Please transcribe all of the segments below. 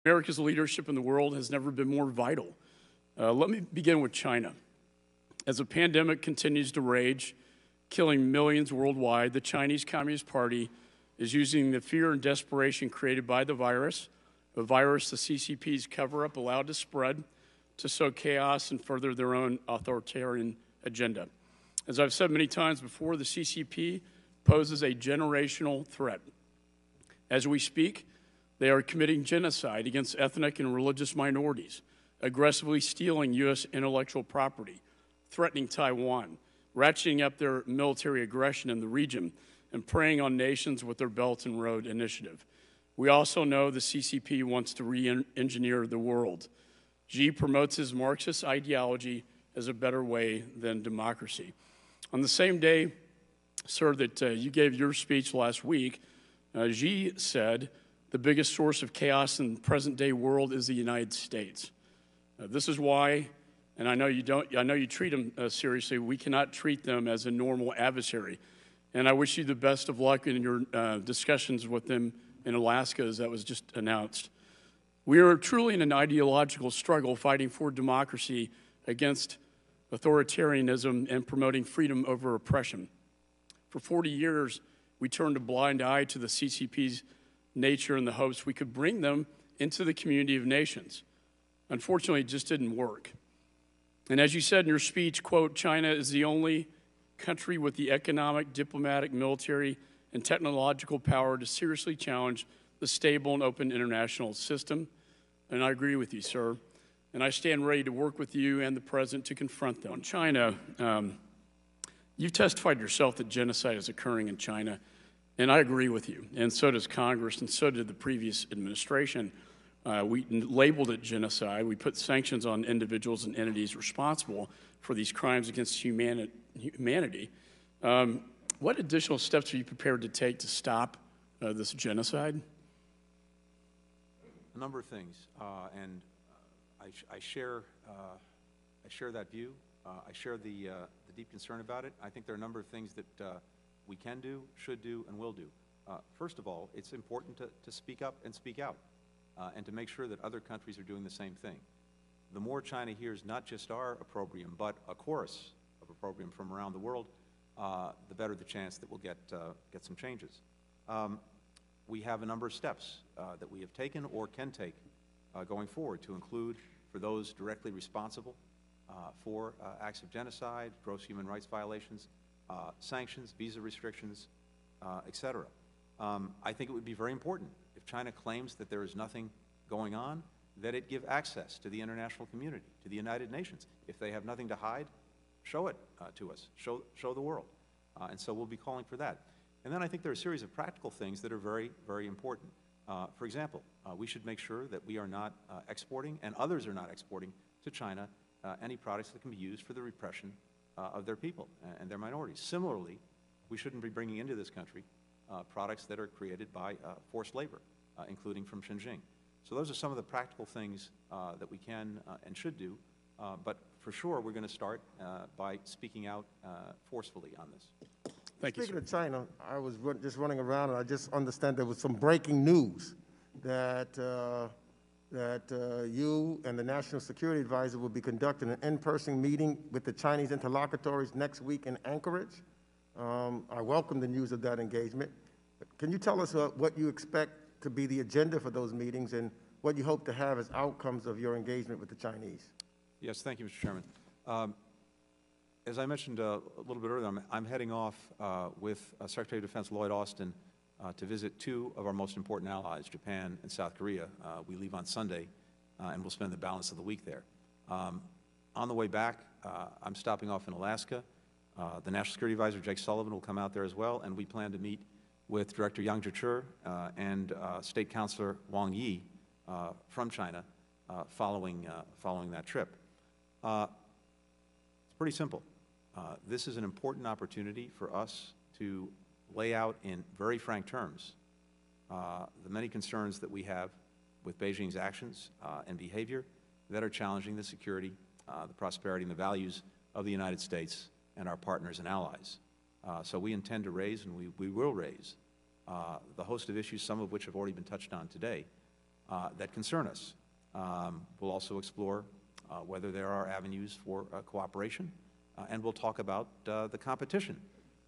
America's leadership in the world has never been more vital. Let me begin with China. As the pandemic continues to rage, killing millions worldwide, the Chinese Communist Party is using the fear and desperation created by the virus, a virus the CCP's cover-up allowed to spread, to sow chaos and further their own authoritarian agenda. As I've said many times before, the CCP poses a generational threat. As we speak, they are committing genocide against ethnic and religious minorities, aggressively stealing U.S. intellectual property, threatening Taiwan, ratcheting up their military aggression in the region, and preying on nations with their Belt and Road Initiative. We also know the CCP wants to re-engineer the world. Xi promotes his Marxist ideology as a better way than democracy. On the same day, sir, that you gave your speech last week, Xi said the biggest source of chaos in the present-day world is the United States. This is why, and I know you treat them seriously, we cannot treat them as a normal adversary. And I wish you the best of luck in your discussions with them in Alaska, as that was just announced. We are truly in an ideological struggle fighting for democracy against authoritarianism and promoting freedom over oppression. For 40 years, we turned a blind eye to the CCP's nature in the hopes we could bring them into the community of nations. Unfortunately, it just didn't work. And as you said in your speech, quote, China is the only country with the economic, diplomatic, military, and technological power to seriously challenge the stable and open international system. And I agree with you, sir. And I stand ready to work with you and the President to confront them. On China, you testified yourself that genocide is occurring in China, and I agree with you. And so does Congress, and so did the previous administration. We labeled it genocide. We put sanctions on individuals and entities responsible for these crimes against humanity. What additional steps are you prepared to take to stop this genocide? A number of things, and I share that view. I share the deep concern about it. I think there are a number of things that we can do, should do, and will do. First of all, it's important to speak up and speak out, and to make sure that other countries are doing the same thing. The more China hears not just our opprobrium, but a chorus of opprobrium from around the world, the better the chance that we'll get some changes. We have a number of steps that we have taken or can take going forward to include, for those directly responsible for acts of genocide, gross human rights violations, sanctions, visa restrictions, et cetera. I think it would be very important if China claims that there is nothing going on, that it give access to the international community, to the United Nations. If they have nothing to hide, show it to us, show the world. And so we'll be calling for that. And then I think there are a series of practical things that are very, very important. For example, we should make sure that we are not exporting, and others are not exporting to China, any products that can be used for the repression of their people and their minorities. Similarly, we shouldn't be bringing into this country products that are created by forced labor, including from Xinjiang. So those are some of the practical things that we can and should do, but for sure we're going to start by speaking out forcefully on this. Thank you, sir. Speaking of China, I was just running around, and I just understand there was some breaking news that you and the National Security Advisor will be conducting an in-person meeting with the Chinese interlocutors next week in Anchorage. I welcome the news of that engagement. Can you tell us what you expect to be the agenda for those meetings and what you hope to have as outcomes of your engagement with the Chinese? Yes, thank you, Mr. Chairman. As I mentioned a little bit earlier, I'm heading off with Secretary of Defense Lloyd Austin to visit two of our most important allies, Japan and South Korea. We leave on Sunday, and we'll spend the balance of the week there. On the way back, I'm stopping off in Alaska. The National Security Advisor, Jake Sullivan, will come out there as well, and we plan to meet with Director Yang Jiechi and State Councilor Wang Yi from China following that trip. It's pretty simple. This is an important opportunity for us to lay out in very frank terms the many concerns that we have with Beijing's actions and behavior that are challenging the security, the prosperity, and the values of the United States and our partners and allies. So we intend to raise, and we will raise, the host of issues, some of which have already been touched on today, that concern us. We'll also explore whether there are avenues for cooperation, and we'll talk about the competition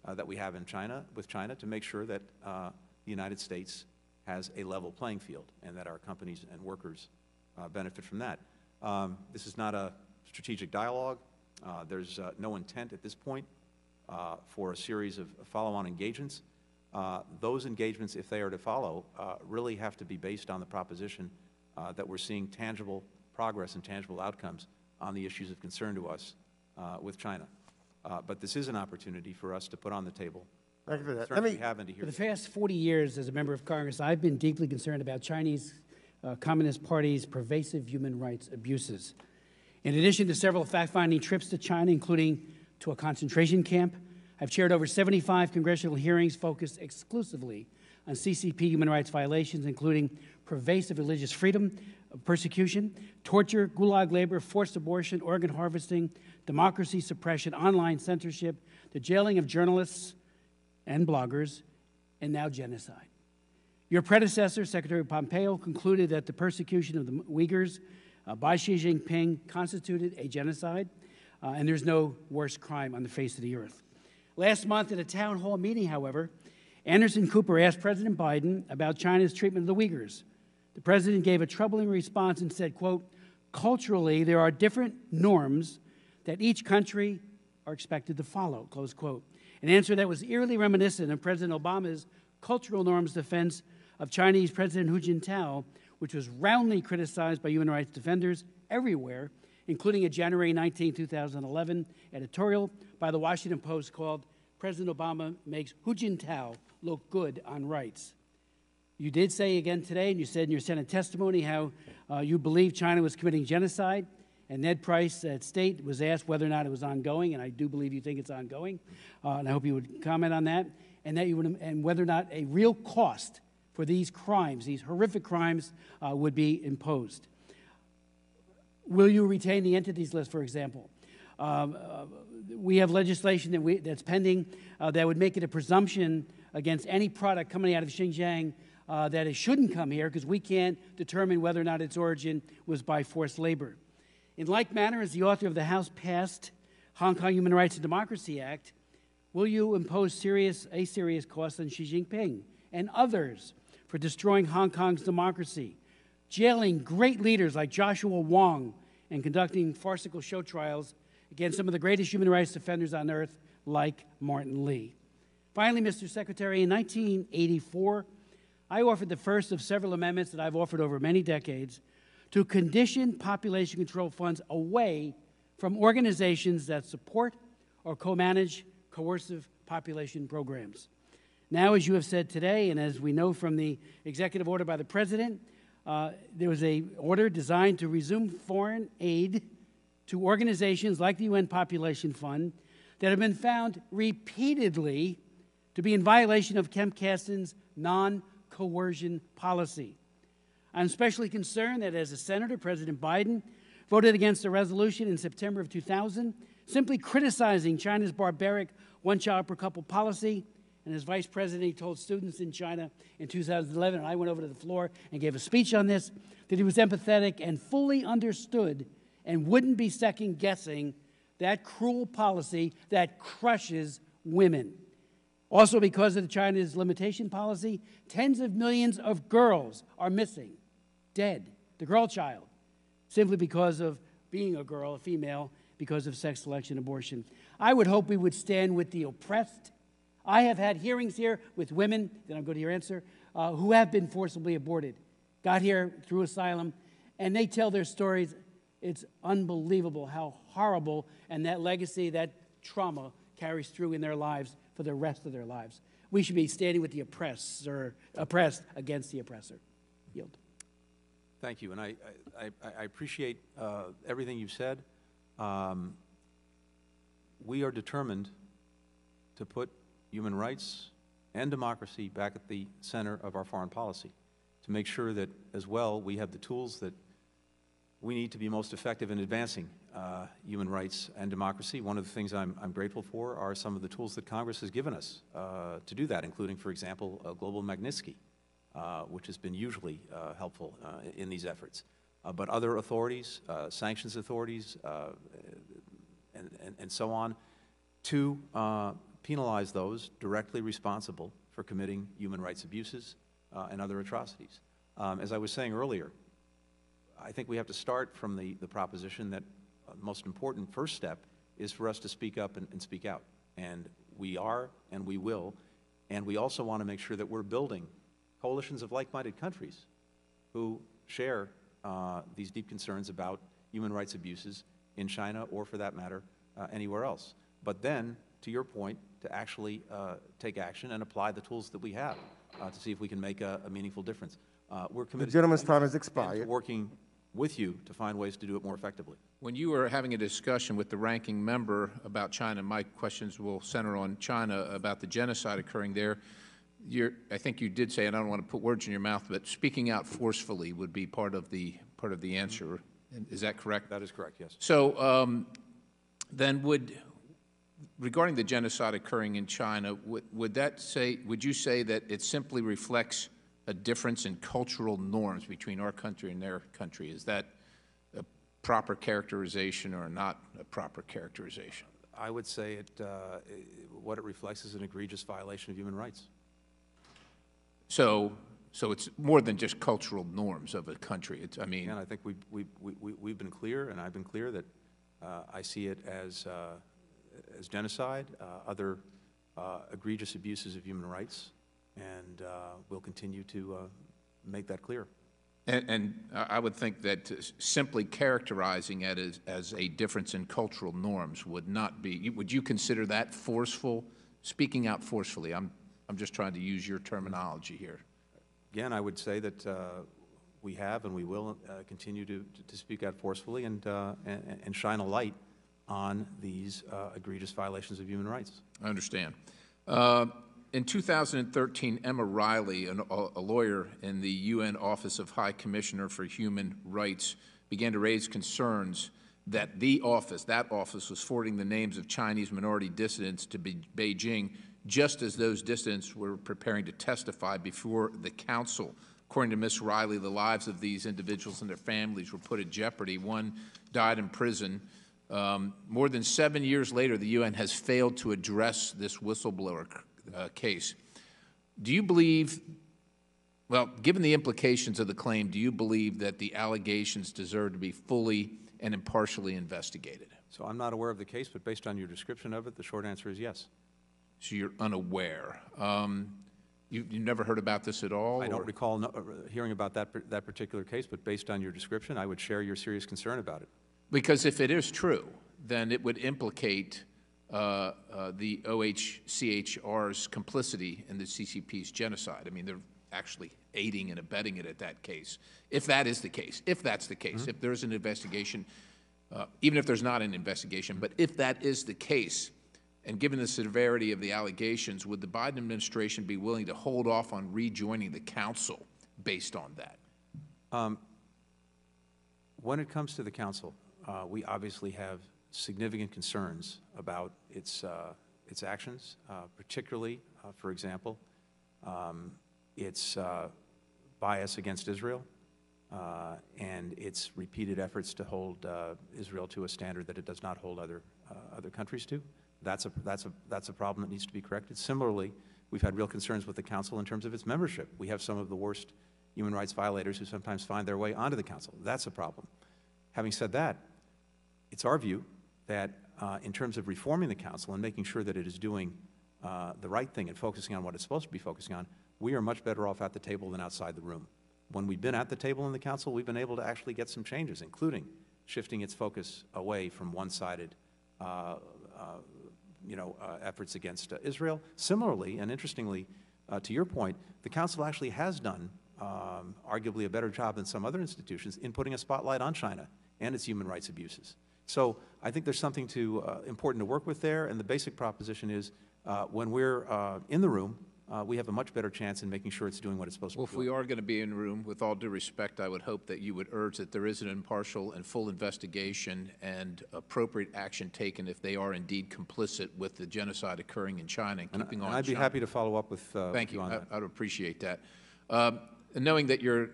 that we have in China, with China, to make sure that the United States has a level playing field and that our companies and workers benefit from that. This is not a strategic dialogue. There's no intent at this point for a series of follow-on engagements. Those engagements, if they are to follow, really have to be based on the proposition that we're seeing tangible progress and tangible outcomes on the issues of concern to us with China. But this is an opportunity for us to put on the table. Thank you for that. For the past 40 years as a member of Congress, I've been deeply concerned about Chinese Communist Party's pervasive human rights abuses. In addition to several fact-finding trips to China, including to a concentration camp, I've chaired over 75 congressional hearings focused exclusively on CCP human rights violations, including pervasive religious freedom, persecution, torture, gulag labor, forced abortion, organ harvesting, democracy suppression, online censorship, the jailing of journalists and bloggers, and now genocide. Your predecessor, Secretary Pompeo, concluded that the persecution of the Uyghurs by Xi Jinping constituted a genocide, and there's no worse crime on the face of the earth. Last month at a town hall meeting, however, Anderson Cooper asked President Biden about China's treatment of the Uyghurs. The president gave a troubling response and said, quote, "Culturally, there are different norms that each country are expected to follow," close quote. An answer that was eerily reminiscent of President Obama's cultural norms defense of Chinese President Hu Jintao, which was roundly criticized by human rights defenders everywhere, including a January 19, 2011 editorial by the Washington Post called "President Obama Makes Hu Jintao Look Good on Rights." You did say again today, and you said in your Senate testimony, how you believe China was committing genocide, and Ned Price at State was asked whether or not it was ongoing, and I do believe you think it's ongoing, and I hope you would comment on that, and that you would, and whether or not a real cost for these crimes, these horrific crimes, would be imposed. Will you retain the entities list, for example? We have legislation that's pending that would make it a presumption against any product coming out of Xinjiang that it shouldn't come here because we can't determine whether or not its origin was by forced labor. In like manner, as the author of the House-passed Hong Kong Human Rights and Democracy Act, will you impose a serious cost on Xi Jinping and others for destroying Hong Kong's democracy, jailing great leaders like Joshua Wong, and conducting farcical show trials against some of the greatest human rights defenders on earth, like Martin Lee? Finally, Mr. Secretary, in 1984, I offered the first of several amendments that I've offered over many decades to condition population control funds away from organizations that support or co-manage coercive population programs. Now, as you have said today, and as we know from the executive order by the President, there was an order designed to resume foreign aid to organizations like the UN Population Fund that have been found repeatedly to be in violation of Kemp Caston's non-coercion policy. I'm especially concerned that as a senator, President Biden voted against a resolution in September of 2000 simply criticizing China's barbaric one-child-per-couple policy. And as vice president, he told students in China in 2011, and I went over to the floor and gave a speech on this, that he was empathetic and fully understood and wouldn't be second-guessing that cruel policy that crushes women. Also, because of China's limitation policy, tens of millions of girls are missing, dead, the girl child, simply because of being a girl, a female, because of sex selection abortion. I would hope we would stand with the oppressed. I have had hearings here with women, then I'll go to your answer, who have been forcibly aborted, got here through asylum, and they tell their stories. It's unbelievable how horrible, and that legacy, that trauma carries through in their lives for the rest of their lives. We should be standing with the oppressed against the oppressor. Yield. Thank you, and I appreciate everything you've said. We are determined to put human rights and democracy back at the center of our foreign policy, to make sure that, as well, we have the tools that we need to be most effective in advancing human rights and democracy. One of the things I'm grateful for are some of the tools that Congress has given us to do that, including, for example, Global Magnitsky, which has been usually helpful in these efforts. But other authorities, sanctions authorities, and so on, to penalize those directly responsible for committing human rights abuses and other atrocities. As I was saying earlier, I think we have to start from the proposition that the most important first step is for us to speak up and speak out. And we are, and we will. And we also want to make sure that we're building coalitions of like-minded countries who share these deep concerns about human rights abuses in China or, for that matter, anywhere else. But then, to your point, to actually take action and apply the tools that we have to see if we can make a meaningful difference. We're committed. The gentleman's time has expired. To working with you to find ways to do it more effectively. When you were having a discussion with the ranking member about China, my questions will center on China about the genocide occurring there. I think you did say, and I don't want to put words in your mouth, but speaking out forcefully would be part of the answer. Is that correct? That is correct, yes. So then regarding the genocide occurring in China, would you say that it simply reflects a difference in cultural norms between our country and their country? Is that a proper characterization or not a proper characterization? I would say what it reflects is an egregious violation of human rights. So it's more than just cultural norms of a country. And I think we've been clear, and I've been clear that I see it as genocide, other egregious abuses of human rights, and we'll continue to make that clear. And I would think that simply characterizing it as a difference in cultural norms would not be. Would you consider that forceful? Speaking out forcefully. I'm just trying to use your terminology here. Again, I would say that we have and we will continue to speak out forcefully and shine a light on these egregious violations of human rights. I understand. In 2013, Emma Riley, a lawyer in the UN Office of High Commissioner for Human Rights, began to raise concerns that that office was forwarding the names of Chinese minority dissidents to Beijing just as those dissidents were preparing to testify before the council. According to Ms. Riley, the lives of these individuals and their families were put at jeopardy. One died in prison. More than 7 years later, the UN has failed to address this whistleblower case. Do you believe, well, given the implications of the claim, do you believe that the allegations deserve to be fully and impartially investigated? So I'm not aware of the case, but based on your description of it, the short answer is yes. So you're unaware. You never heard about this at all? I don't recall hearing about that particular case, but based on your description, I would share your serious concern about it. Because if it is true, then it would implicate the OHCHR's complicity in the CCP's genocide. I mean, they're actually aiding and abetting it at that case. If that is the case, if that's the case, if there's an investigation, even if there's not an investigation, but if that is the case, and given the severity of the allegations, would the Biden administration be willing to hold off on rejoining the council based on that? When it comes to the council, we obviously have significant concerns about its actions, particularly, for example, its bias against Israel and its repeated efforts to hold Israel to a standard that it does not hold other countries to. That's a problem that needs to be corrected. Similarly, we've had real concerns with the council in terms of its membership. We have some of the worst human rights violators who sometimes find their way onto the council. That's a problem. Having said that, it's our view that in terms of reforming the council and making sure that it is doing the right thing and focusing on what it's supposed to be focusing on, we are much better off at the table than outside the room. When we've been at the table in the council, we've been able to actually get some changes, including shifting its focus away from one-sided efforts against Israel. Similarly, and interestingly, to your point, the council actually has done arguably a better job than some other institutions in putting a spotlight on China and its human rights abuses. So I think there's something important to work with there, and the basic proposition is when we're in the room, we have a much better chance in making sure it's doing what it's supposed to be doing. Well, if we are going to be in the room, with all due respect, I would hope that you would urge that there is an impartial and full investigation and appropriate action taken if they are indeed complicit with the genocide occurring in China and keeping on China. I'd be happy to follow up with Thank you. on that. I'd appreciate that. Knowing that you're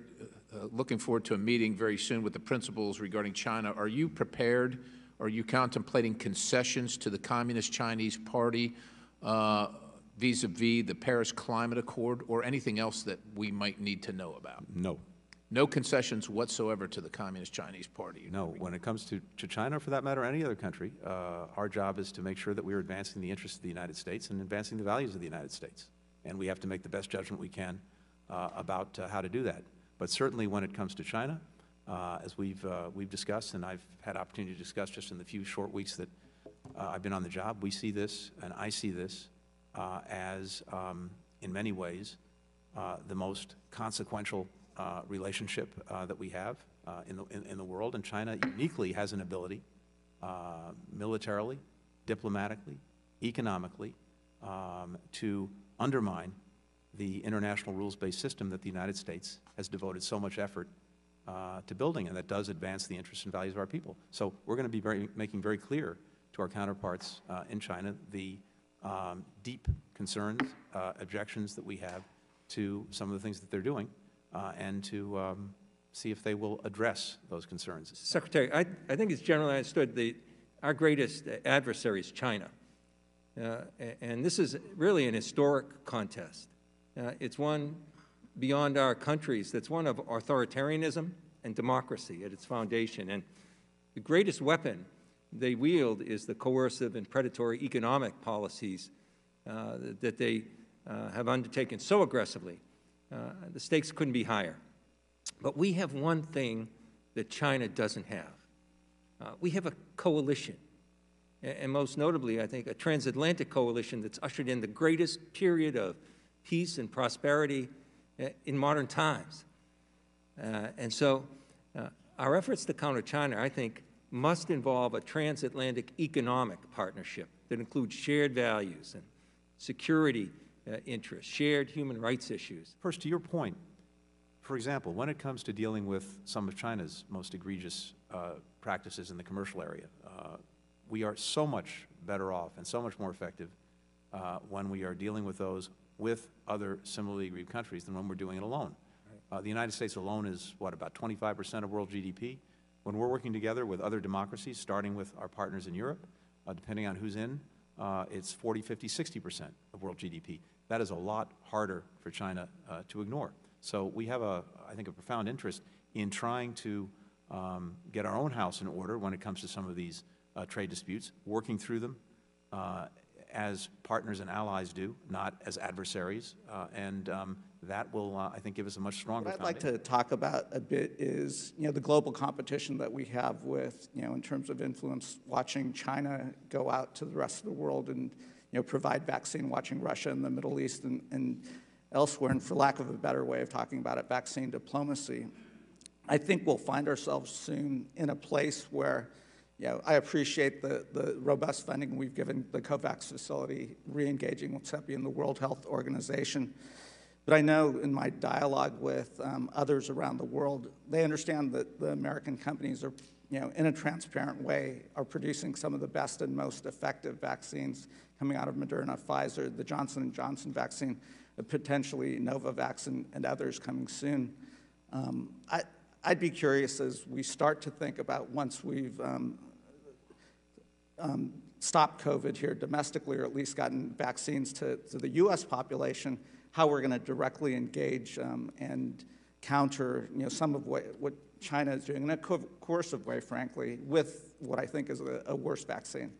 looking forward to a meeting very soon with the principals regarding China, are you prepared, are you contemplating concessions to the Communist Chinese Party vis-a-vis the Paris Climate Accord, or anything else that we might need to know about? No. No concessions whatsoever to the Communist Chinese Party? No. When it comes to China, for that matter, any other country, our job is to make sure that we're advancing the interests of the United States and advancing the values of the United States. And we have to make the best judgment we can about how to do that. But certainly when it comes to China, as we've discussed, and I've had opportunity to discuss just in the few short weeks that I've been on the job, we see this, and I see this, as, in many ways, the most consequential relationship that we have in the world. And China uniquely has an ability, militarily, diplomatically, economically, to undermine the international rules-based system that the United States has devoted so much effort to building, and that does advance the interests and values of our people. So we're going to be making very clear to our counterparts in China the deep concerns, objections that we have to some of the things that they're doing, and to see if they will address those concerns. Secretary, I think it's generally understood that our greatest adversary is China. And this is really an historic contest. It's one beyond our countries. That's one of authoritarianism and democracy at its foundation. And the greatest weapon they wield is the coercive and predatory economic policies that they have undertaken so aggressively. The stakes couldn't be higher. But we have one thing that China doesn't have. We have a coalition, and most notably, I think, a transatlantic coalition that's ushered in the greatest period of peace and prosperity in modern times. And so our efforts to counter China, I think, must involve a transatlantic economic partnership that includes shared values and security interests, shared human rights issues. First, to your point, for example, when it comes to dealing with some of China's most egregious practices in the commercial area, we are so much better off and so much more effective when we are dealing with those with other similarly aggrieved countries than when we're doing it alone. Right. The United States alone is, what, about 25% of world GDP? When we're working together with other democracies, starting with our partners in Europe, depending on who's in, it's 40, 50, 60% of world GDP. That is a lot harder for China to ignore. So we have, I think, a profound interest in trying to get our own house in order when it comes to some of these trade disputes, working through them as partners and allies do, not as adversaries, and that will, I think, give us a much stronger foundation. What I'd like to talk about a bit is, the global competition that we have with, in terms of influence, watching China go out to the rest of the world and, provide vaccine, watching Russia and the Middle East and elsewhere, and for lack of a better way of talking about it, vaccine diplomacy. I think we'll find ourselves soon in a place where, I appreciate the robust funding we've given the COVAX facility, re-engaging with CEPI and the World Health Organization. But I know in my dialogue with others around the world, they understand that the American companies are, in a transparent way, are producing some of the best and most effective vaccines coming out of Moderna, Pfizer, the Johnson & Johnson vaccine, potentially Novavax and others coming soon. I'd be curious as we start to think about once we've stopped COVID here domestically, or at least gotten vaccines to the U.S. population, how we're going to directly engage and counter, some of what China is doing in a coercive way, frankly, with what I think is a worse vaccine.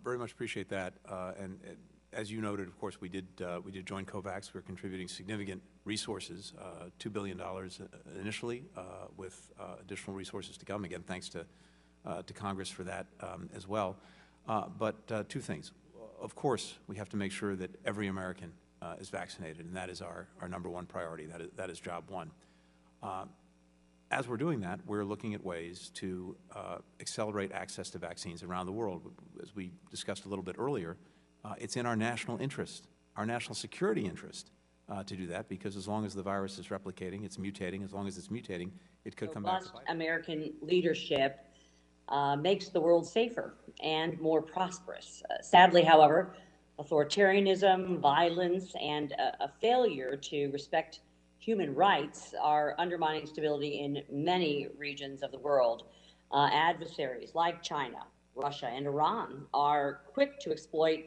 Very much appreciate that. And as you noted, of course, we did join COVAX. We're contributing significant resources, $2 billion initially, with additional resources to come. Again, thanks to Congress for that as well. But two things. Of course, we have to make sure that every American is vaccinated, and that is our number one priority. That is job one. As we're doing that, we're looking at ways to accelerate access to vaccines around the world. As we discussed a little bit earlier, it's in our national interest, our national security interest, to do that, because as long as the virus is replicating, it's mutating. As long as it's mutating, it could come back to bite. American leadership makes the world safer and more prosperous. Sadly, however, Authoritarianism, violence, and a failure to respect human rights are undermining stability in many regions of the world. Adversaries like China, Russia, and Iran are quick to exploit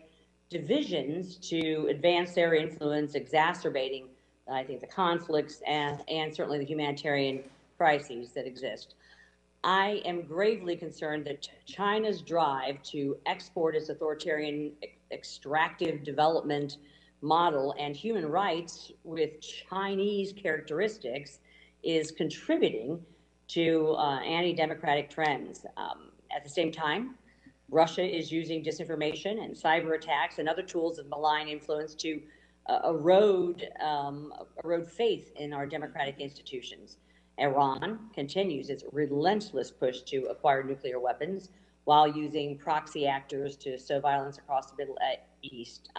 divisions to advance their influence, exacerbating, I think, the conflicts and certainly the humanitarian crises that exist. I am gravely concerned that China's drive to export its authoritarian extractive development model and human rights with Chinese characteristics is contributing to anti-democratic trends. At the same time, Russia is using disinformation and cyber attacks and other tools of malign influence to erode faith in our democratic institutions. Iran continues its relentless push to acquire nuclear weapons while using proxy actors to sow violence across the Middle East.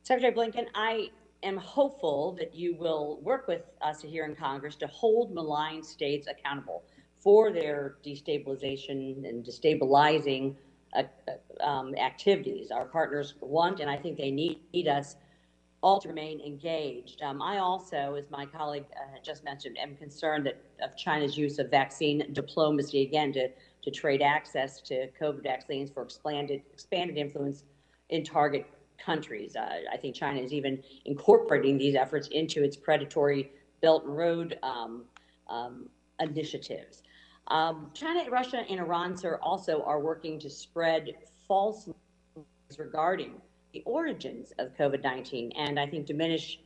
Secretary Blinken, I am hopeful that you will work with us here in Congress to hold malign states accountable for their destabilization and destabilizing activities. Our partners want, and I think they need us all to remain engaged. I also, as my colleague just mentioned, am concerned of China's use of vaccine diplomacy, again, to trade access to COVID vaccines for expanded influence in target countries. I think China is even incorporating these efforts into its predatory Belt and Road initiatives. China, Russia, and Iran, sir, also are working to spread false news regarding the origins of COVID-19, and I think diminish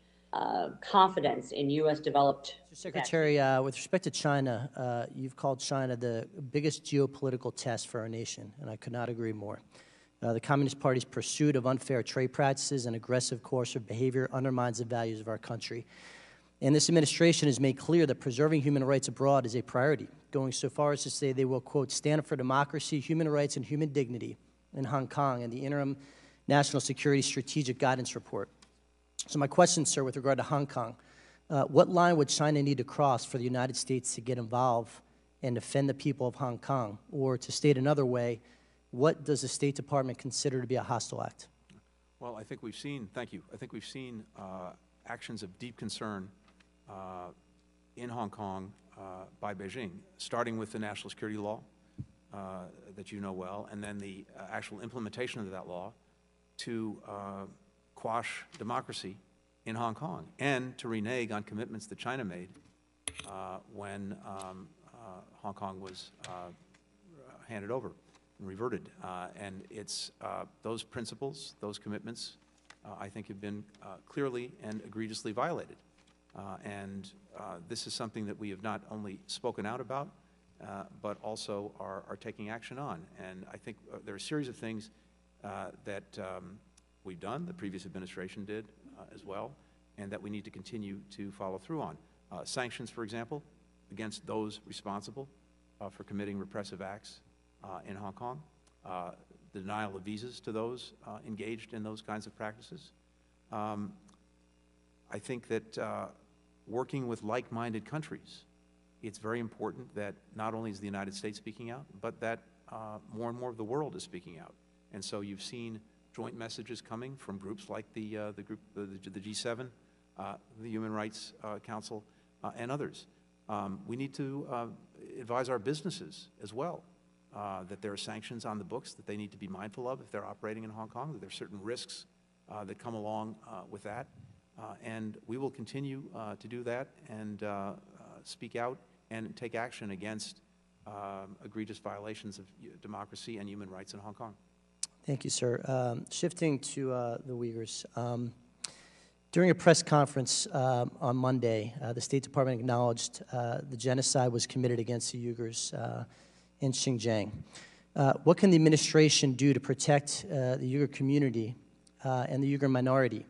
confidence in U.S. developed Secretary, with respect to China, you've called China the biggest geopolitical test for our nation, and I could not agree more. The Communist Party's pursuit of unfair trade practices and aggressive coercive behavior undermines the values of our country. And this administration has made clear that preserving human rights abroad is a priority, going so far as to say they will, quote, stand up for democracy, human rights, and human dignity in Hong Kong in the interim National Security Strategic Guidance Report. So my question, sir, with regard to Hong Kong, what line would China need to cross for the United States to get involved and defend the people of Hong Kong? Or to state another way, what does the State Department consider to be a hostile act? Well, I think we've seen, thank you, I think we've seen actions of deep concern in Hong Kong by Beijing, starting with the national security law that you know well, and then the actual implementation of that law to quash democracy in Hong Kong and to renege on commitments that China made when Hong Kong was handed over and reverted. And it's those principles, those commitments, I think have been clearly and egregiously violated. And this is something that we have not only spoken out about, but also are taking action on. And I think there are a series of things that we've done, the previous administration did as well, and that we need to continue to follow through on. Sanctions, for example, against those responsible for committing repressive acts in Hong Kong, the denial of visas to those engaged in those kinds of practices. I think that working with like-minded countries, it's very important that not only is the United States speaking out, but that more and more of the world is speaking out. And so you've seen joint messages coming from groups like the G7, the Human Rights Council, and others. We need to advise our businesses as well that there are sanctions on the books that they need to be mindful of if they're operating in Hong Kong, that there are certain risks that come along with that. And we will continue to do that and speak out and take action against egregious violations of democracy and human rights in Hong Kong. Thank you, sir. Shifting to the Uyghurs. During a press conference on Monday, the State Department acknowledged the genocide was committed against the Uyghurs in Xinjiang. What can the administration do to protect the Uyghur community and the Uyghur minority,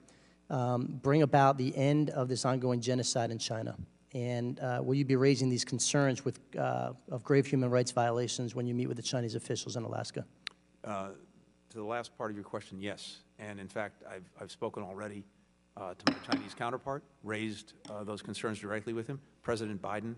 bring about the end of this ongoing genocide in China? And will you be raising these concerns of grave human rights violations when you meet with the Chinese officials in Alaska? To the last part of your question, yes. And in fact, I've spoken already to my Chinese counterpart, raised those concerns directly with him. President Biden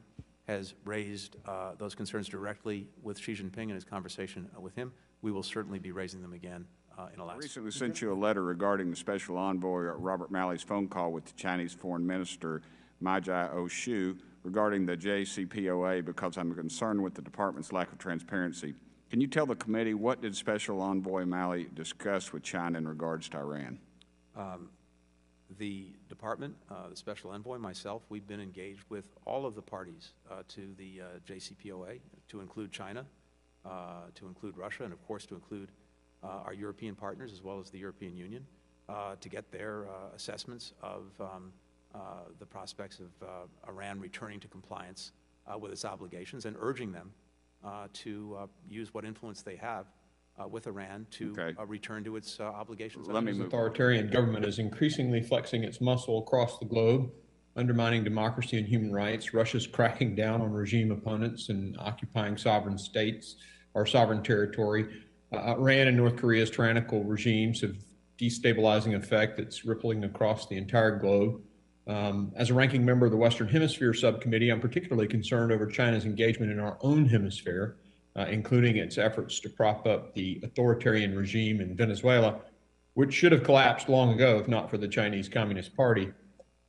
has raised those concerns directly with Xi Jinping in his conversation with him. We will certainly be raising them again in Alaska. I recently sent you a letter regarding the Special Envoy Robert Malley's phone call with the Chinese Foreign Minister Majai Oshu regarding the JCPOA because I'm concerned with the department's lack of transparency. Can you tell the committee what did Special Envoy Malley discuss with China in regards to Iran? The department, the Special Envoy, myself, we've been engaged with all of the parties to the JCPOA, to include China, to include Russia, and of course to include our European partners as well as the European Union, to get their assessments of the prospects of Iran returning to compliance with its obligations, and urging them to use what influence they have with Iran to return to its obligations. China's authoritarian government is increasingly flexing its muscle across the globe, undermining democracy and human rights. Russia's cracking down on regime opponents and occupying sovereign states or sovereign territory. Iran and North Korea's tyrannical regimes have destabilizing effect that's rippling across the entire globe. As a ranking member of the Western Hemisphere Subcommittee, I'm particularly concerned over China's engagement in our own hemisphere, including its efforts to prop up the authoritarian regime in Venezuela, which should have collapsed long ago if not for the Chinese Communist Party.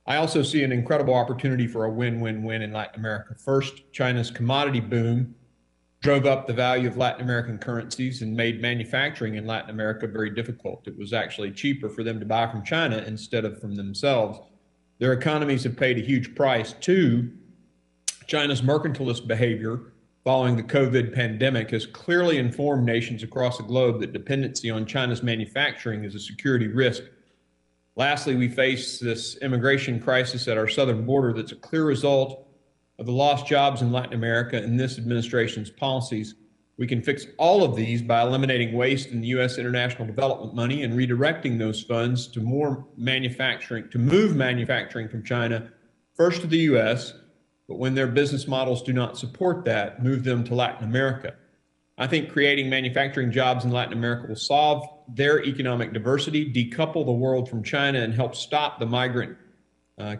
I also see an incredible opportunity for a win-win-win in Latin America. First, China's commodity boom drove up the value of Latin American currencies and made manufacturing in Latin America very difficult. It was actually cheaper for them to buy from China instead of from themselves. Their economies have paid a huge price. Two, China's mercantilist behavior following the COVID pandemic has clearly informed nations across the globe that dependency on China's manufacturing is a security risk. Lastly, we face this immigration crisis at our southern border that's a clear result of the lost jobs in Latin America and this administration's policies. We can fix all of these by eliminating waste in the U.S. international development money and redirecting those funds to more manufacturing, to move manufacturing from China first to the U.S., but when their business models do not support that, move them to Latin America. I think creating manufacturing jobs in Latin America will solve their economic diversity, decouple the world from China, and help stop the migrant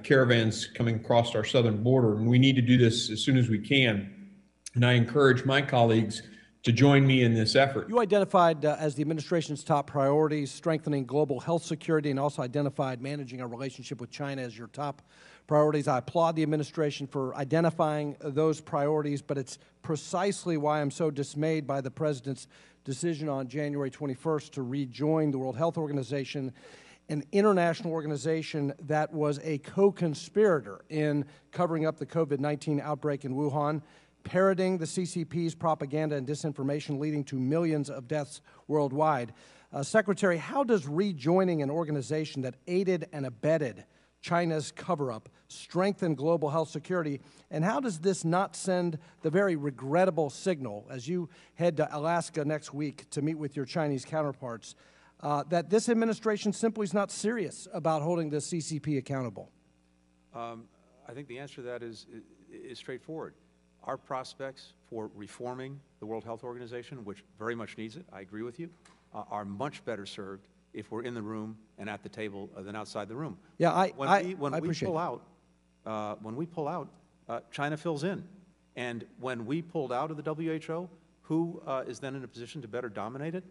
caravans coming across our southern border. And we need to do this as soon as we can. And I encourage my colleagues to join me in this effort. You identified as the administration's top priorities strengthening global health security, and also identified managing our relationship with China as your top priorities. I applaud the administration for identifying those priorities, but it's precisely why I'm so dismayed by the President's decision on January 21st to rejoin the World Health Organization, an international organization that was a co-conspirator in covering up the COVID-19 outbreak in Wuhan, parroting the CCP's propaganda and disinformation, leading to millions of deaths worldwide. Secretary, how does rejoining an organization that aided and abetted China's cover-up strengthen global health security, and how does this not send the very regrettable signal, as you head to Alaska next week to meet with your Chinese counterparts, that this administration simply is not serious about holding the CCP accountable? I think the answer to that is straightforward. Our prospects for reforming the World Health Organization, which very much needs it, I agree with you, are much better served if we're in the room and at the table than outside the room. Yeah, when we pull out, China fills in. And when we pulled out of the WHO, who is then in a position to better dominate it?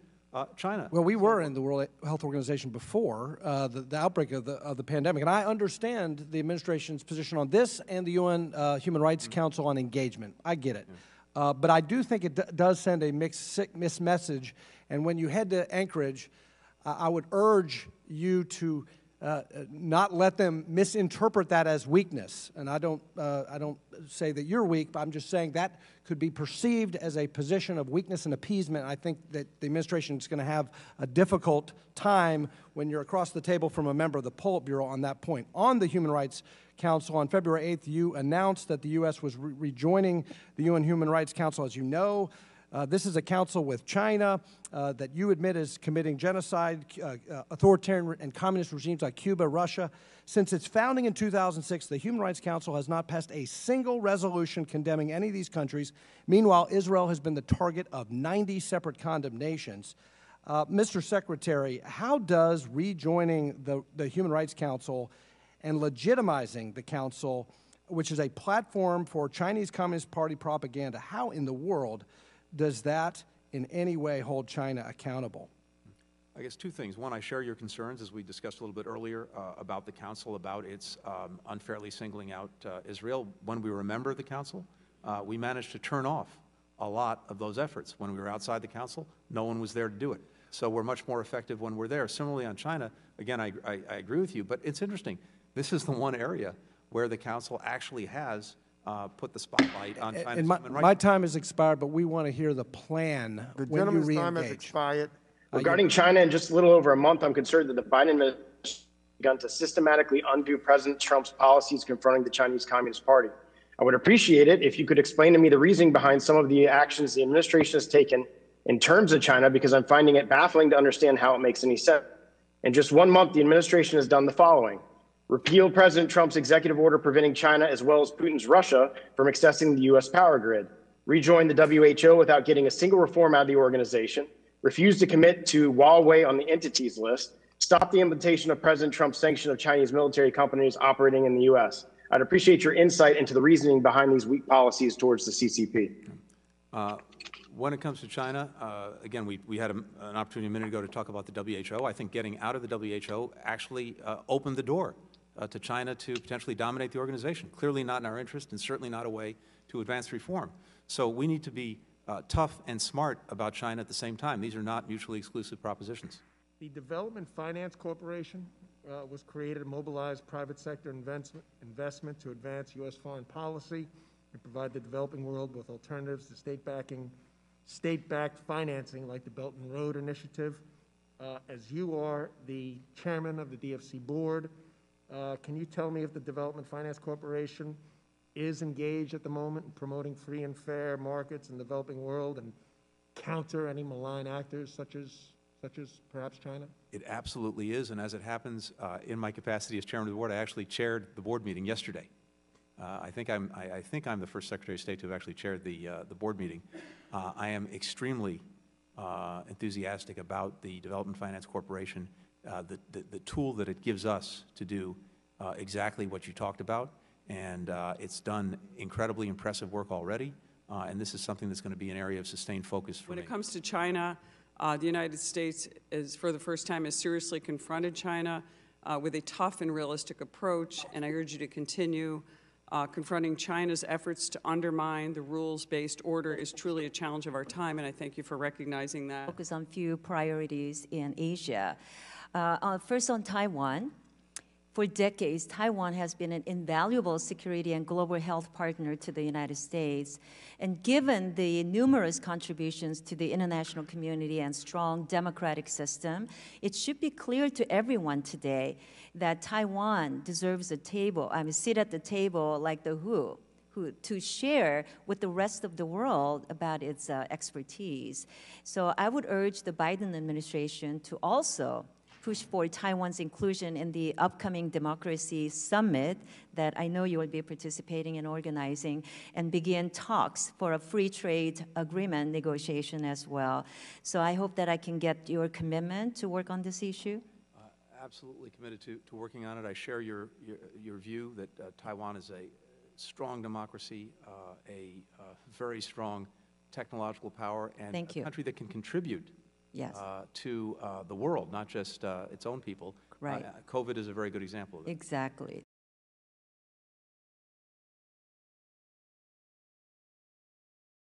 China. Well, we were in the World Health Organization before the outbreak of the pandemic, and I understand the administration's position on this and the UN Human Rights Council on engagement. I get it. But I do think it does send a mixed message, and when you head to Anchorage, I would urge you to not let them misinterpret that as weakness. And I don't say that you're weak, but I'm just saying that could be perceived as a position of weakness and appeasement. I think that the administration is going to have a difficult time when you're across the table from a member of the Politburo on that point. On the Human Rights Council, on February 8th, you announced that the U.S. was rejoining the UN Human Rights Council. As you know, this is a council with China that you admit is committing genocide, authoritarian and communist regimes like Cuba, Russia. Since its founding in 2006, the Human Rights Council has not passed a single resolution condemning any of these countries. Meanwhile, Israel has been the target of 90 separate condemnations. Mr. Secretary, how does rejoining the Human Rights Council and legitimizing the council, which is a platform for Chinese Communist Party propaganda, how in the world does that in any way hold China accountable? I guess two things. One, I share your concerns, as we discussed a little bit earlier, about the Council, about its unfairly singling out Israel. When we were a member of the Council, we managed to turn off a lot of those efforts. When we were outside the Council, no one was there to do it. So we're much more effective when we're there. Similarly on China, again, I agree with you, but it's interesting. This is the one area where the Council actually has put the spotlight on China's human rights. My time has expired, but we want to hear the plan The when you gentleman's time has re-engage. expired. Regarding China, in just a little over a month, I'm concerned that the Biden administration has begun to systematically undo President Trump's policies confronting the Chinese Communist Party. I would appreciate it if you could explain to me the reasoning behind some of the actions the administration has taken in terms of China, because I'm finding it baffling to understand how it makes any sense. In just 1 month, the administration has done the following: repealed President Trump's executive order preventing China as well as Putin's Russia from accessing the U.S. power grid, rejoined the WHO without getting a single reform out of the organization, refused to commit to Huawei on the entities list, stopped the implementation of President Trump's sanction of Chinese military companies operating in the U.S. I'd appreciate your insight into the reasoning behind these weak policies towards the CCP. When it comes to China, again, we had an opportunity a minute ago to talk about the WHO. I think getting out of the WHO actually opened the door to China to potentially dominate the organization. Clearly not in our interest, and certainly not a way to advance reform. So we need to be tough and smart about China at the same time. These are not mutually exclusive propositions. The Development Finance Corporation was created to mobilize private sector investment to advance U.S. foreign policy and provide the developing world with alternatives to state-backed financing like the Belt and Road Initiative. As you are the chairman of the DFC board, can you tell me if the Development Finance Corporation is engaged at the moment in promoting free and fair markets in the developing world and counter any malign actors such as perhaps China? It absolutely is, and as it happens, in my capacity as chairman of the board, I actually chaired the board meeting yesterday. I think I'm the first Secretary of State to have actually chaired the board meeting. I am extremely enthusiastic about the Development Finance Corporation, the tool that it gives us to do exactly what you talked about, and it's done incredibly impressive work already, and this is something that's going to be an area of sustained focus for me. When it comes to China, the United States is, for the first time, has seriously confronted China with a tough and realistic approach, and I urge you to continue. Confronting China's efforts to undermine the rules-based order is truly a challenge of our time, and I thank you for recognizing that. Focus on few priorities in Asia. First on Taiwan. For decades, Taiwan has been an invaluable security and global health partner to the United States. And given the numerous contributions to the international community and strong democratic system, it should be clear to everyone today that Taiwan deserves a seat at the table like the WHO, to share with the rest of the world about its expertise. So I would urge the Biden administration to also push for Taiwan's inclusion in the upcoming Democracy Summit that I know you will be participating in organizing, and begin talks for a free trade agreement negotiation as well. So I hope that I can get your commitment to work on this issue. Absolutely committed to working on it. I share your view that Taiwan is a strong democracy, a very strong technological power, and a country that can contribute to the world, not just its own people. Right. COVID is a very good example of that. Exactly.